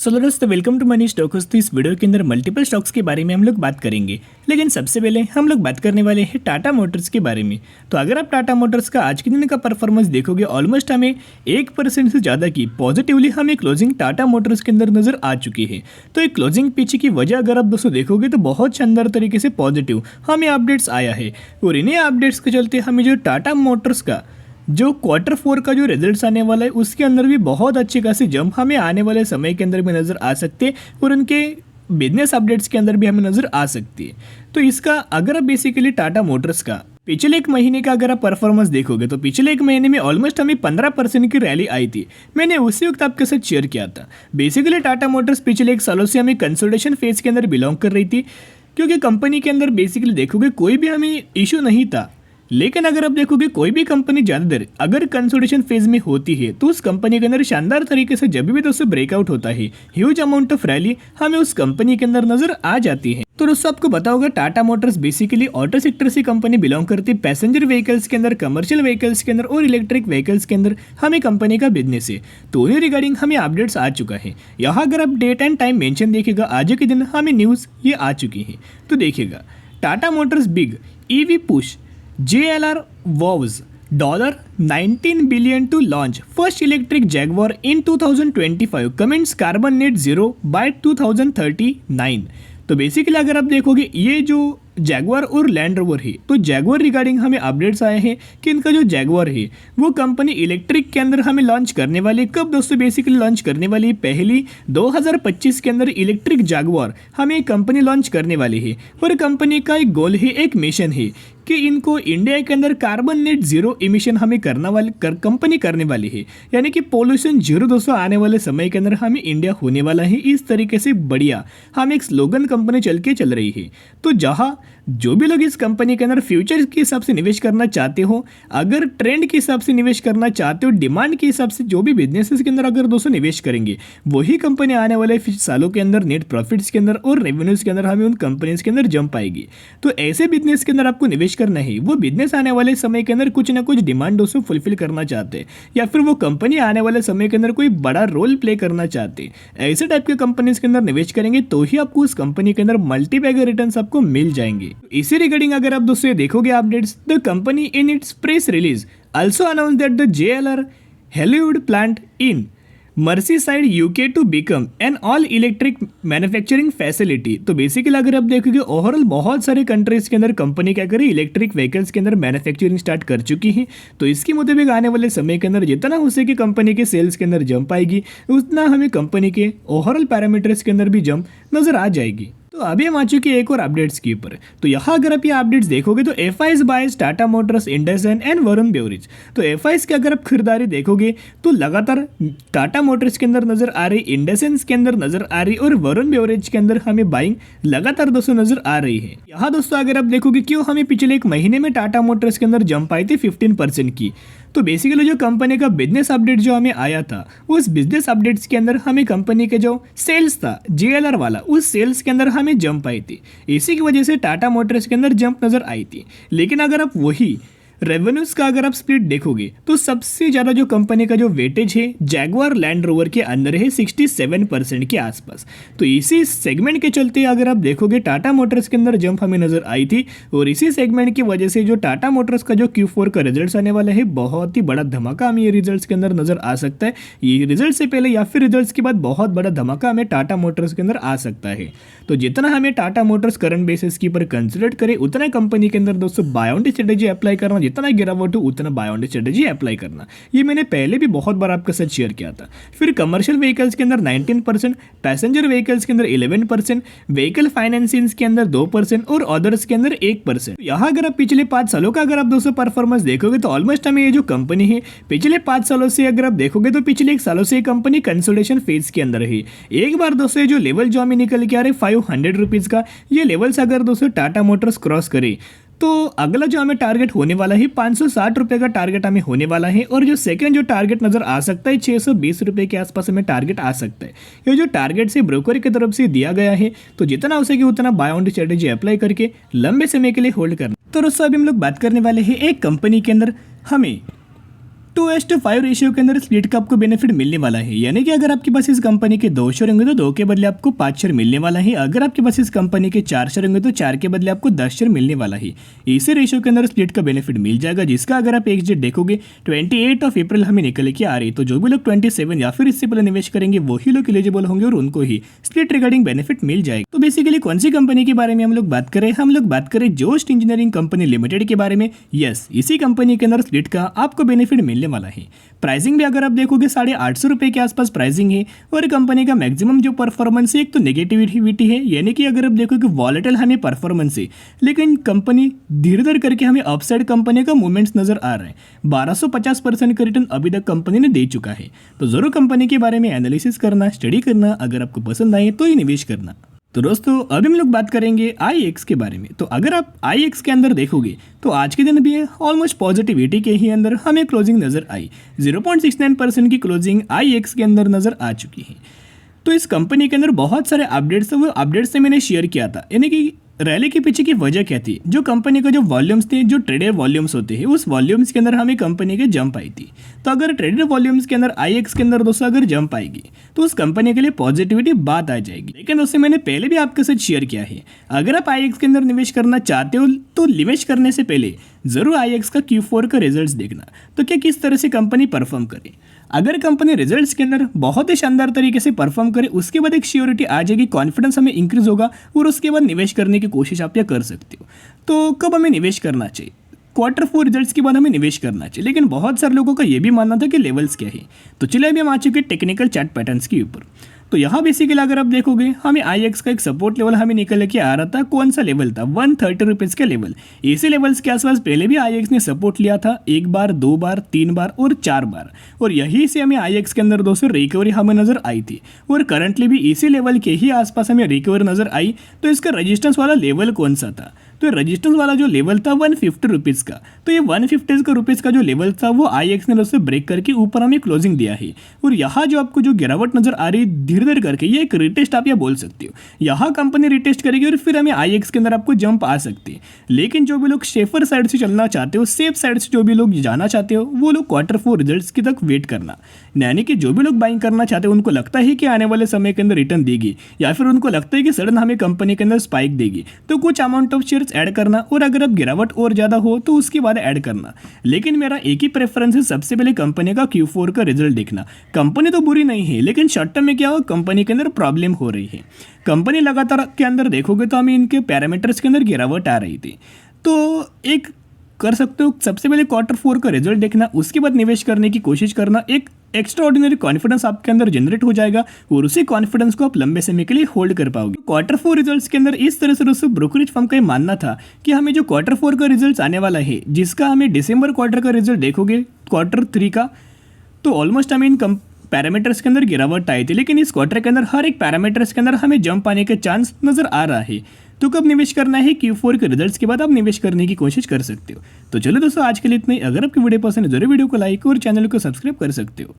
दोस्तों welcome to money stocks. तो इस वीडियो के अंदर मल्टीपल स्टॉक्स के बारे में हम लोग बात करेंगे, लेकिन सबसे पहले हम लोग बात करने वाले हैं टाटा मोटर्स के बारे में। तो अगर आप टाटा मोटर्स का आज के दिन का परफॉर्मेंस देखोगे, ऑलमोस्ट हमें 1% से ज़्यादा की पॉजिटिवली हमें क्लोजिंग टाटा मोटर्स के अंदर नजर आ चुकी है। तो एक क्लोजिंग पीछे की वजह अगर आप दोस्तों देखोगे तो बहुत शानदार तरीके से पॉजिटिव हमें अपडेट्स आया है, और इन्हीं अपडेट्स के चलते हमें जो टाटा मोटर्स का जो Q4 का जो रिजल्ट्स आने वाला है उसके अंदर भी बहुत अच्छी खासी जंप हमें आने वाले समय के अंदर भी नज़र आ सकते हैं, और उनके बिजनेस अपडेट्स के अंदर भी हमें नज़र आ सकती है। तो इसका अगर आप बेसिकली टाटा मोटर्स का पिछले एक महीने का अगर आप परफॉर्मेंस देखोगे तो पिछले एक महीने में ऑलमोस्ट हमें 15% की रैली आई थी। मैंने उसी वक्त आपके साथ शेयर किया था। बेसिकली टाटा मोटर्स पिछले एक सालों से हमें कंसोलिडेशन फेज के अंदर बिलोंग कर रही थी, क्योंकि कंपनी के अंदर बेसिकली देखोगे कोई भी हमें इशू नहीं था। लेकिन अगर आप देखोगे कोई भी कंपनी ज़्यादा देर अगर कंसोलिडेशन फेज में होती है तो उस कंपनी के अंदर शानदार तरीके से जब भी दोस्तों ब्रेकआउट होता है, ह्यूज अमाउंट ऑफ रैली हमें उस कंपनी के अंदर नजर आ जाती है। तो दोस्तों आपको पता होगा Tata Motors basically auto sector से कंपनी बिलोंग करती है। पैसेंजर व्हीकल्स के अंदर, कमर्शियल व्हीकल्स के अंदर और इलेक्ट्रिक व्हीकल्स के अंदर हमें कंपनी का बिजनेस है। तो उन्हीं रिगार्डिंग हमें अपडेट्स आ चुका है। यहाँ अगर आप डेट एंड टाइम मेंशन देखिएगा, आज के दिन हमें न्यूज़ ये आ चुकी है। तो देखिएगा, Tata Motors big EV push JLR vows $19 billion to launch first electric Jaguar in 2025, commits carbon net zero by 2039। तो बेसिकली अगर आप देखोगे ये जो जैगवार और लैंड रोवर है, तो जैगवार रिगार्डिंग हमें अपडेट्स आए हैं कि इनका जो जैगवार है वो कंपनी इलेक्ट्रिक के अंदर हमें लॉन्च करने वाली। कब दोस्तों बेसिकली लॉन्च करने वाली है? पहली 2025 के अंदर इलेक्ट्रिक जैगवार हमें कंपनी लॉन्च करने वाली है। और कंपनी का एक गोल है, एक मिशन है कि इनको इंडिया के अंदर कार्बन नेट जीरो इमिशन हमें कंपनी करने वाली है, यानी कि पोल्यूशन जीरो दोस्तों आने वाले समय के अंदर हमें इंडिया होने वाला है। इस तरीके से बढ़िया हम एक स्लोगन कंपनी चल रही है। तो जहाँ जो भी लोग इस कंपनी के अंदर फ्यूचर के हिसाब से निवेश करना चाहते हो, अगर ट्रेंड के हिसाब से निवेश करना चाहते हो, डिमांड के हिसाब से जो भी बिजनेसेस के अंदर अगर दोस्तों निवेश करेंगे, वही कंपनी आने वाले सालों के अंदर नेट प्रॉफिट्स के अंदर और रेवेन्यूज के अंदर हमें उन कंपनीज के अंदर जंप आएगी। तो ऐसे बिजनेस के अंदर आपको निवेश करना है। वो बिजनेस आने वाले समय के अंदर कुछ ना कुछ डिमांड दोस्तों फुलफिल करना चाहते हैं, या फिर वो कंपनी आने वाले समय के अंदर कोई बड़ा रोल प्ले करना चाहते हैं। ऐसे टाइप के कंपनीज के अंदर निवेश करेंगे तो ही आपको उस कंपनी के अंदर मल्टीबैगर रिटर्न्स आपको मिल जाएंगे। इसी रिगार्डिंग अगर आप दोस्तों देखोगे updates, the company in its press release also announce that the JLR Hollywood plant in Merseyside UK to become an all electric manufacturing facility. तो बेसिकली अगर आप देखोगे ओवरऑल बहुत सारे कंट्रीज के अंदर कंपनी क्या करे, इलेक्ट्रिक व्हीकल्स के अंदर मैन्युफैक्चरिंग स्टार्ट कर चुकी है। तो इसके मुताबिक आने वाले समय के अंदर जितना हो सके कंपनी के सेल्स के अंदर जंप आएगी, उतना हमें कंपनी के ओवरऑल पैरामीटर्स के अंदर भी जंप नजर आ जाएगी। तो अभी हम आ चुके हैं एक और अपडेट्स के ऊपर। तो यहाँ अगर आप ये अपडेट्स देखोगे तो FIs boys Tata Motors, IndusInd and Varun beverage. तो FIs की अगर आप खरीदारी देखोगे तो लगातार टाटा मोटर्स के अंदर नजर आ रही, इंडसइंड के अंदर नजर आ रही, और वरुण बेवरेज के अंदर हमें बाइंग लगातार दोस्तों नजर आ रही है। यहाँ दोस्तों अगर आप देखोगे क्यों हमें पिछले एक महीने में टाटा मोटर्स के अंदर जंप आई थी 15% की। तो बेसिकली जो कंपनी का बिजनेस अपडेट जो हमें आया था, उस बिजनेस अपडेट्स के अंदर हमें कंपनी के जो सेल्स था JLR वाला, उस सेल्स के अंदर हमें जंप आई थी। इसी की वजह से टाटा मोटर्स के अंदर जंप नजर आई थी। लेकिन अगर आप वही रेवेन्यूज का अगर आप स्प्लिट देखोगे तो सबसे ज़्यादा जो कंपनी का जो वेटेज है जैगवार लैंड रोवर के अंदर है 67% के आसपास। तो इसी सेगमेंट के चलते अगर आप देखोगे टाटा मोटर्स के अंदर जंप हमें नजर आई थी, और इसी सेगमेंट की वजह से जो टाटा मोटर्स का जो Q4 का रिजल्ट्स आने वाला है, बहुत ही बड़ा धमाका हमें ये रिजल्ट्स के अंदर नजर आ सकता है। ये रिजल्ट से पहले या फिर रिजल्ट्स के बाद बहुत बड़ा धमाका हमें टाटा मोटर्स के अंदर आ सकता है। तो जितना हमें टाटा मोटर्स करंट बेसिस के ऊपर कंसिडर करे, उतना कंपनी के अंदर दोस्तों बाय ऑन स्ट्रेटेजी अप्लाई करना, जितना गिरावट हो उतना बाय ऑन स्ट्रेटेजी अप्लाई करना। ये मैंने पहले भी बहुत बार आपके साथ शेयर किया था। फिर कमर्शियल व्हीकल्स के अंदर 19%, पैसेंजर व्हीकल्स के अंदर 11%, व्हीकल फाइनेंसिंग के अंदर 2% और अदर्स के अंदर 1%। यहाँ अगर आप पिछले 5 सालों का अगर आप दोस्तों परफॉर्मेंस देखोगे तो ऑलमोस्ट हमें ये जो कंपनी है पिछले 5 सालों से अगर आप देखोगे तो पिछले 1 सालों से कंपनी कंसोलिडेशन फेज के अंदर है। एक बार दोस्तों जो लेवल जो हमें निकल के आ रहे 500 रुपीज़ का, ये लेवल्स अगर दोस्तों टाटा मोटर्स क्रॉस करे तो अगला जो हमें टारगेट होने वाला है 560 रुपये का टारगेट हमें होने वाला है। और जो सेकंड जो टारगेट नजर आ सकता है 620 रुपये के आसपास हमें टारगेट आ सकता है। ये जो टारगेट से ब्रोकर की तरफ से दिया गया है, तो जितना हो सके उतना बाय ऑन स्ट्रेटेजी अप्लाई करके लंबे समय के लिए होल्ड करना। तो दोस्तों अभी हम लोग बात करने वाले हैं एक कंपनी के अंदर हमें 2:5 रेशियो के अंदर स्प्लिट का आपको बेनिफिट मिलने वाला है, यानी कि अगर आपके पास इस कंपनी के 2 शेयर होंगे तो 2 के बदले आपको 5 शेयर मिलने वाला है। अगर आपके पास इस कंपनी के 4 शेयर होंगे तो 4 के बदले आपको 10 शेयर मिलने वाला है। इसी रेशियो के अंदर स्प्लिट का बेनिफिट मिल जाएगा, जिसका अगर आप एग्जिट देखोगे 28 अप्रैल हमें निकल के आ रही। तो जो भी लोग 27 या फिर इससे पहले निवेश करेंगे वही लोग एलिजिबल होंगे और उनको ही स्प्लिट रिगार्डिंग बेनिफिट मिल जाएगा। तो बेसिकली कौन सी कंपनी के बारे में हम लोग बात करें? हम लोग बात करें जोस्ट इंजीनियरिंग कंपनी लिमिटेड के बारे में। यस, इसी कंपनी के अंदर स्प्लिट का आपको बेनिफिट मिलने वाला है। प्राइसिंग भी अगर आप देखोगे 850 रुपये के आसपास प्राइसिंग है और कंपनी का मैक्सिमम जो परफॉर्मेंस है, एक तो नेगेटिविटी है, यानी कि अगर आप देखोगे वॉलेटाइल हमें परफॉर्मेंस है, लेकिन कंपनी धीरे धीरे करके हमें अपसाइड कंपनी का मूवमेंट्स नजर आ रहा है। 1250% का रिटर्न अभी तक कंपनी ने दे चुका है। तो जरूर कंपनी के बारे में एनालिसिस करना, स्टडी करना, अगर आपको पसंद आए तो ही निवेश करना। तो दोस्तों अभी हम लोग बात करेंगे IEX के बारे में। तो अगर आप IEX के अंदर देखोगे तो आज के दिन भी ऑलमोस्ट पॉजिटिविटी के ही अंदर हमें क्लोजिंग नज़र आई। 0.69% की क्लोजिंग IEX के अंदर नज़र आ चुकी है। तो इस कंपनी के अंदर बहुत सारे अपडेट्स हैं, वो अपडेट्स से मैंने शेयर किया था, यानी कि रैली के पीछे की वजह क्या थी। जो कंपनी का जो वॉल्यूम्स थे, जो ट्रेडेड वॉल्यूम्स होते हैं, उस वॉल्यूम्स के अंदर हमें कंपनी के जंप आई थी। तो अगर ट्रेडेड वॉल्यूम्स के अंदर IEX के अंदर दोस्तों अगर जंप आएगी तो उस कंपनी के लिए पॉजिटिविटी बात आ जाएगी। लेकिन दोस्तों मैंने पहले भी आपके साथ शेयर किया है, अगर आप IEX के अंदर निवेश करना चाहते हो तो निवेश करने से पहले जरूर IEX का Q4 का रिजल्ट्स देखना, तो क्या किस तरह से कंपनी परफॉर्म करे। अगर कंपनी रिजल्ट्स के अंदर बहुत ही शानदार तरीके से परफॉर्म करे, उसके बाद एक श्योरिटी आ जाएगी, कॉन्फिडेंस हमें इंक्रीज होगा और उसके बाद निवेश करने की कोशिश आप या कर सकते हो। तो कब हमें निवेश करना चाहिए? Q4 रिजल्ट्स के बाद हमें निवेश करना चाहिए। लेकिन बहुत सारे लोगों का ये भी मानना था कि लेवल्स क्या है। तो चलिए अभी हम आ चुके टेक्निकल चार्ट पैटर्न्स के ऊपर। तो यहाँ बेसिकली अगर आप देखोगे हमें IEX का एक सपोर्ट लेवल हमें निकल के आ रहा था। कौन सा लेवल था? 130 रुपीज़ का लेवल। इसी लेवल्स के आसपास पहले भी IEX ने सपोर्ट लिया था, 1 बार, 2 बार, 3 बार और 4 बार, और यहीं से हमें IEX के अंदर दोस्तों रिकवरी हमें नजर आई थी और करंटली भी इसी लेवल के ही आसपास हमें रिकवरी नजर आई। तो इसका रजिस्टेंस वाला लेवल कौन सा था? तो रजिस्टेंस वाला जो लेवल था 150 रुपीज़ का। तो ये 150 रुपीज़ का जो लेवल था वो IEX ने दोस्तों ब्रेक करके ऊपर हमें क्लोजिंग दिया है। और यहाँ जो आपको जो गिरावट नजर आ रही है धीरे धीरे करके, ये एक रिटेस्ट आप ये बोल सकते हो। यहाँ कंपनी रिटेस्ट करेगी और फिर हमें IEX के अंदर आपको जंप आ सकती है। लेकिन जो भी लोग सेफर साइड से चलना चाहते हो, सेफ साइड से जो भी लोग जाना चाहते हो, वो लोग Q4 रिजल्ट्स की तक वेट करना। यानी कि जो भी लोग बाइंग करना चाहते हो, उनको लगता है कि आने वाले समय के अंदर रिटर्न देगी, या फिर उनको लगता है कि सडन हमें कंपनी के अंदर स्पाइक देगी, तो कुछ अमाउंट ऑफ शेयर्स ऐड करना, और अगर अब गिरावट और ज़्यादा हो तो उसके बाद ऐड करना। लेकिन मेरा एक ही प्रेफरेंस है, सबसे पहले कंपनी का Q4 का रिजल्ट देखना। कंपनी तो बुरी नहीं है, लेकिन शॉर्ट टर्म में क्या हो, कंपनी के अंदर प्रॉब्लम हो रही है। कंपनी लगातार के अंदर देखोगे तो हमें इनके पैरामीटर्स के अंदर गिरावट आ रही थी। तो एक कर सकते हो, सबसे पहले Q4 का रिजल्ट देखना, उसके बाद निवेश करने की कोशिश करना। एक एक्स्ट्रा ऑर्डिनरी कॉन्फिडेंस आपके अंदर जनरेट हो जाएगा और उसी कॉन्फिडेंस को आप लंबे समय के लिए होल्ड कर पाओगे। Q4 रिजल्ट्स के अंदर इस तरह से दोस्तों ब्रोकरेज फर्म का ये मानना था कि हमें जो Q4 का रिजल्ट्स आने वाला है, जिसका हमें दिसंबर क्वार्टर का रिजल्ट देखोगे Q3 का, तो ऑलमोस्ट हमें इन पैरामीटर्स के अंदर गिरावट आई थी। लेकिन इस क्वार्टर के अंदर हर एक पैरामीटर्स के अंदर हमें जंप आने के चांस नजर आ रहा है। तो कब निवेश करना है? Q4 के रिजल्ट्स के बाद आप निवेश करने की कोशिश कर सकते हो। तो चलो दोस्तों आज के लिए इतना ही। अगर आपकी वीडियो पसंद है जरूर वीडियो को लाइक और चैनल को सब्सक्राइब कर सकते हो।